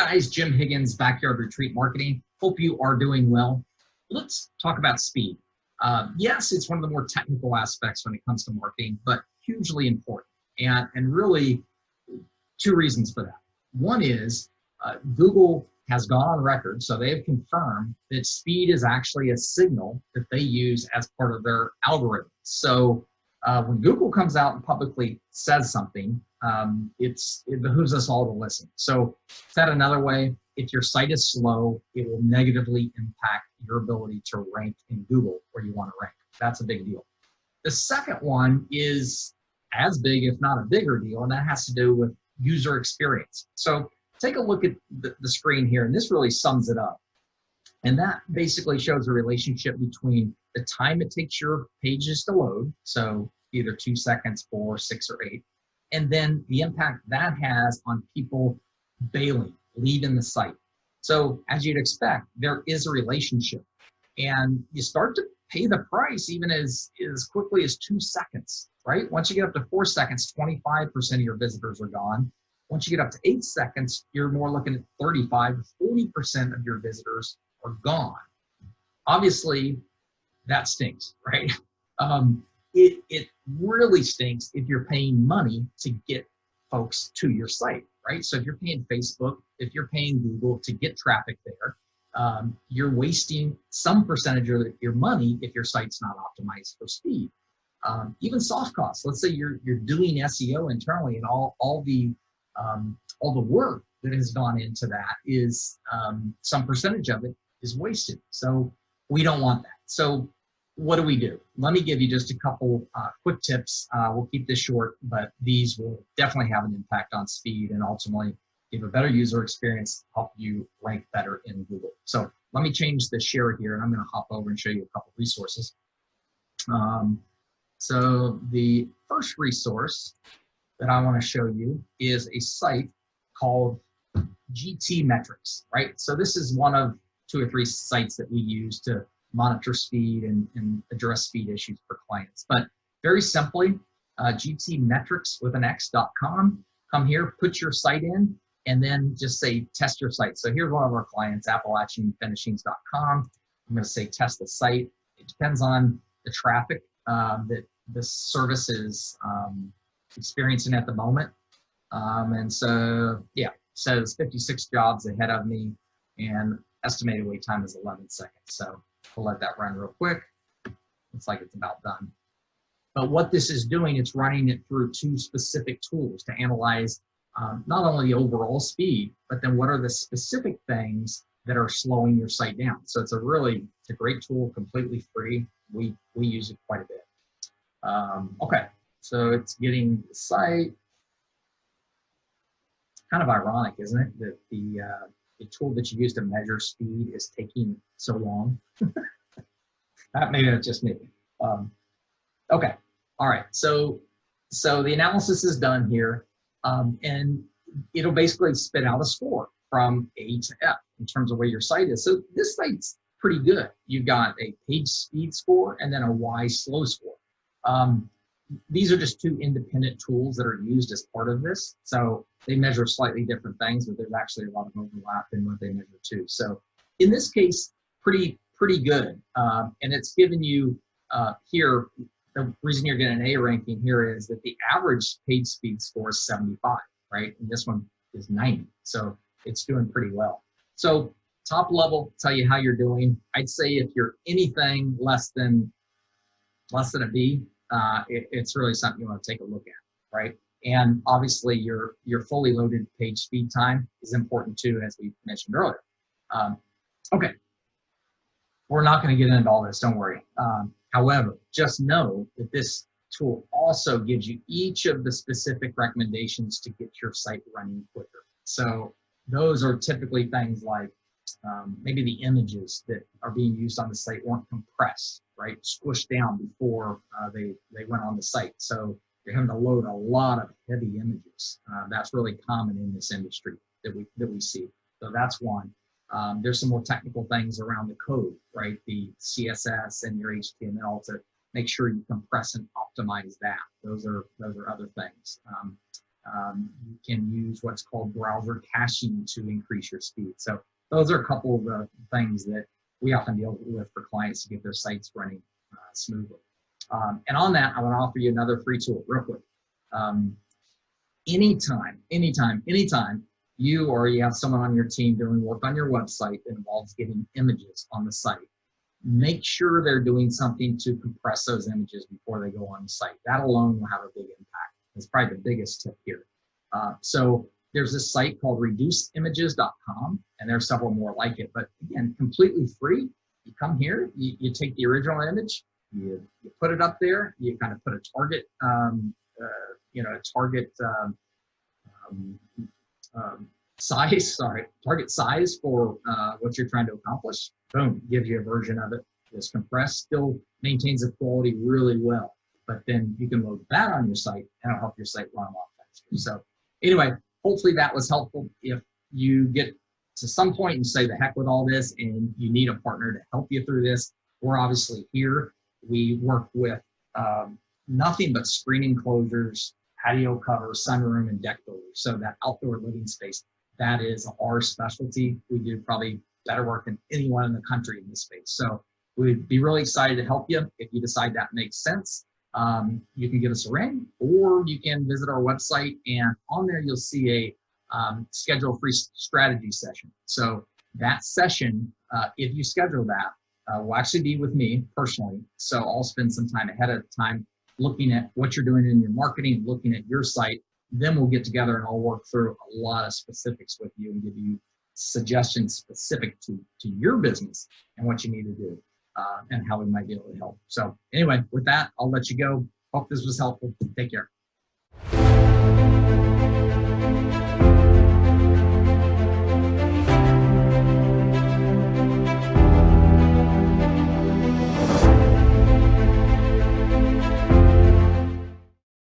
guys, Jim Higgins, Backyard Retreat Marketing. Hope you are doing well. Let's talk about speed. Yes, it's one of the more technical aspects when it comes to marketing, but hugely important. And really, two reasons for that. One is Google has gone on record, so they have confirmed that speed is actually a signal that they use as part of their algorithm. So when Google comes out and publicly says something, it behooves us all to listen. So said another way, if your site is slow, it will negatively impact your ability to rank in Google where you want to rank. That's a big deal. The second one is as big, if not a bigger deal, and that has to do with user experience. So take a look at the screen here, and this really sums it up. And that basically shows a relationship between the time it takes your pages to load, so either 2 seconds, 4, 6, or 8, and then the impact that has on people bailing, leaving the site. So as you'd expect, there is a relationship. And you start to pay the price even as quickly as 2 seconds, right? Once you get up to 4 seconds, 25% of your visitors are gone. Once you get up to 8 seconds, you're more looking at 35 to 40% of your visitors are gone. Obviously, that stinks, right? It really stinks if you're paying money to get folks to your site, right? So if you're paying Facebook, if you're paying Google to get traffic there, you're wasting some percentage of your money if your site's not optimized for speed. Even soft costs. Let's say you're doing SEO internally, and all the work that has gone into that is some percentage of it is wasted. So we don't want that. So what do we do? Let me give you just a couple quick tips. We'll keep this short, but these will definitely have an impact on speed and ultimately give a better user experience, help you rank better in Google. So let me change the share here, and I'm going to hop over and show you a couple resources. So the first resource that I want to show you is a site called GTmetrix, right? So this is one of 2 or 3 sites that we use to monitor speed and address speed issues for clients. But very simply, GTmetrix with an X.com. Come here, put your site in, and then just say test your site. So here's one of our clients, AppalachianFinishings.com. I'm going to say test the site. It depends on the traffic that this service is experiencing at the moment. And so, yeah, says 56 jobs ahead of me, and estimated wait time is 11 seconds. So we'll let that run real quick. Looks like it's about done. But what this is doing, it's running it through 2 specific tools to analyze not only the overall speed, but then what are the specific things that are slowing your site down. So it's a great tool, completely free. We use it quite a bit. Okay, so it's getting the site. Kind of ironic, isn't it, that the tool that you use to measure speed is taking so long? Maybe that's just me. Okay, all right. So the analysis is done here, and it'll basically spit out a score from A to F in terms of where your site is. So this site's pretty good. You've got a page speed score and then a Y slow score. These are just 2 independent tools that are used as part of this. So they measure slightly different things, but there's actually a lot of overlap in what they measure too. So in this case, pretty good. And it's given you here, the reason you're getting an A ranking here is that the average page speed score is 75, right? And this one is 90. So it's doing pretty well. So top level, tell you how you're doing. I'd say if you're anything less than a B, it's really something you want to take a look at, right? And obviously your fully loaded page speed time is important too, as we mentioned earlier. Okay, we're not going to get into all this, don't worry. However, just know that this tool also gives you each of the specific recommendations to get your site running quicker. So those are typically things like maybe the images that are being used on the site weren't compressed, right? Squished down before they went on the site. So you're having to load a lot of heavy images. That's really common in this industry that we see. So that's one. There's some more technical things around the code, right? The CSS and your HTML to make sure you compress and optimize that. Those are other things. You can use what's called browser caching to increase your speed. So those are a couple of the things that we often deal with for clients to get their sites running smoothly. And on that, I want to offer you another free tool real quick. Anytime you or you have someone on your team doing work on your website that involves getting images on the site, make sure they're doing something to compress those images before they go on the site. That alone will have a big impact. It's probably the biggest tip here. So there's this site called reducedimages.com, and there are several more like it, but again, completely free. You come here, you take the original image, you put it up there, you kind of put a target, target size for what you're trying to accomplish. Boom, gives you a version of it. It's compressed, still maintains the quality really well, but then you can load that on your site and it'll help your site run a lot faster. So anyway, hopefully that was helpful. If you get to some point and say the heck with all this and you need a partner to help you through this, we're obviously here. We work with nothing but screen enclosures, patio covers, sunroom, and deck builders. So that outdoor living space, that is our specialty. We do probably better work than anyone in the country in this space. So we'd be really excited to help you if you decide that makes sense. You can give us a ring, or you can visit our website, and on there you'll see a schedule free strategy session. So that session, if you schedule that, will actually be with me personally. So I'll spend some time ahead of time looking at what you're doing in your marketing, looking at your site. Then we'll get together and I'll work through a lot of specifics with you and give you suggestions specific to your business and what you need to do and how we might be able to help. So anyway, with that, I'll let you go. Hope this was helpful. Take care.